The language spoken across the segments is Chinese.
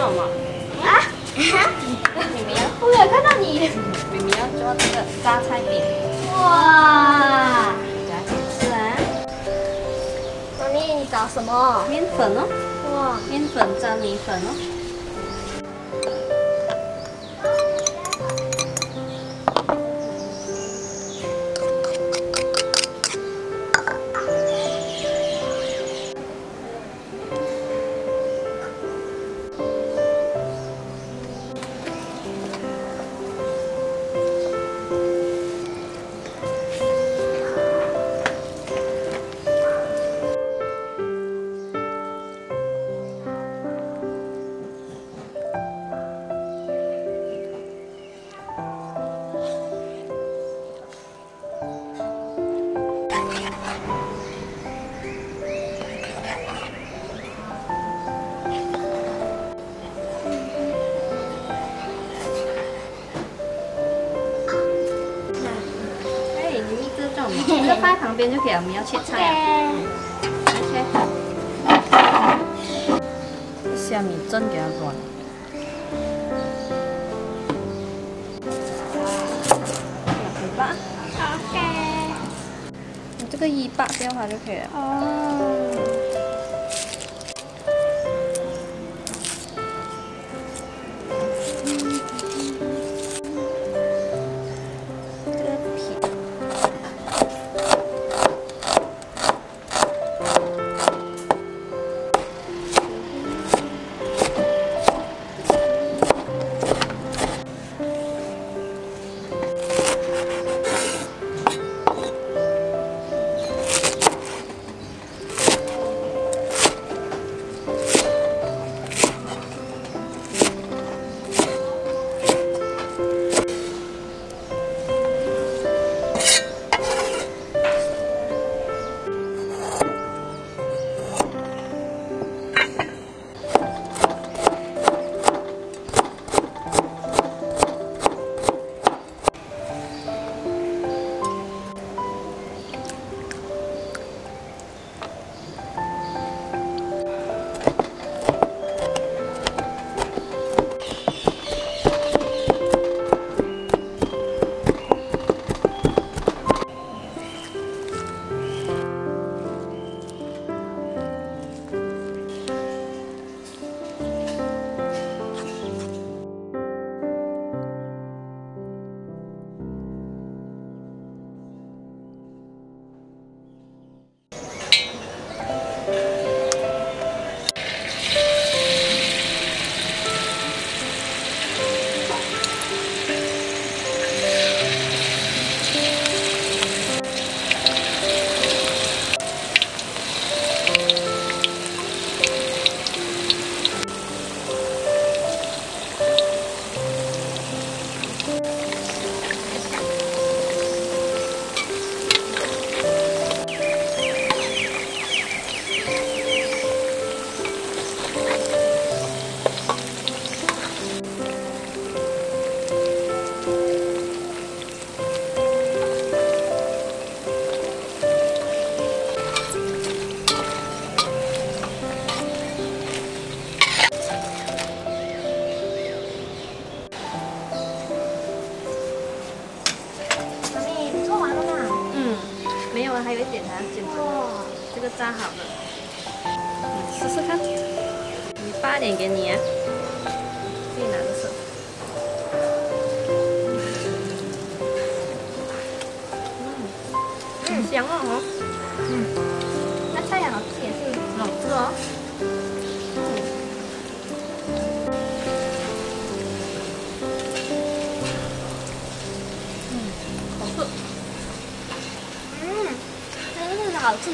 什么？啊？咪咪要，我有看到你。咪咪要做这个榨菜饼，哇！大家一起吃啊！妈咪，你找什么？面粉哦，哇！面粉沾米粉哦。这个放在旁边就可以了，我们要切菜啊。切。虾米蒸给它软。吧。OK。你这个一拔掉它就可以了。哦。还有一点还要煎哦，这个炸好了，你试试看，你拔点给你啊，自己拿着吃。很香哦，那菜也好吃，也是很好吃哦。好吃。真的好吃。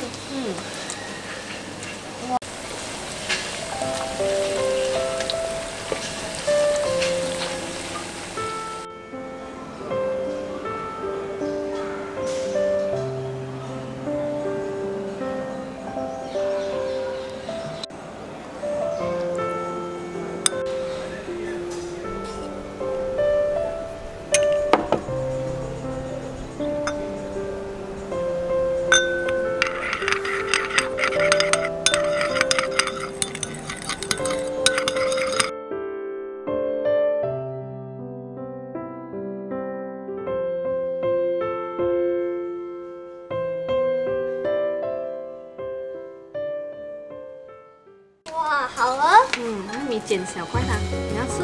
那你剪小块它，你要吃。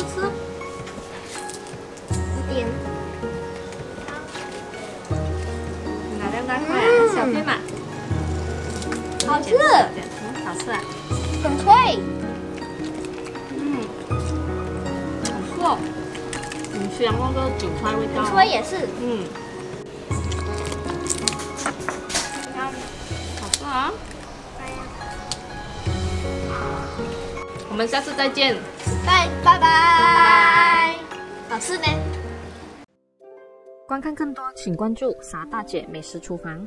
一点。拿2大块，小片嘛。好吃，好吃啊。很脆。好吃哦，很香那个韭菜味道。很脆也是。好吃啊。我们下次再见。拜拜。好吃呢。观看更多，请关注傻大姐美食厨房。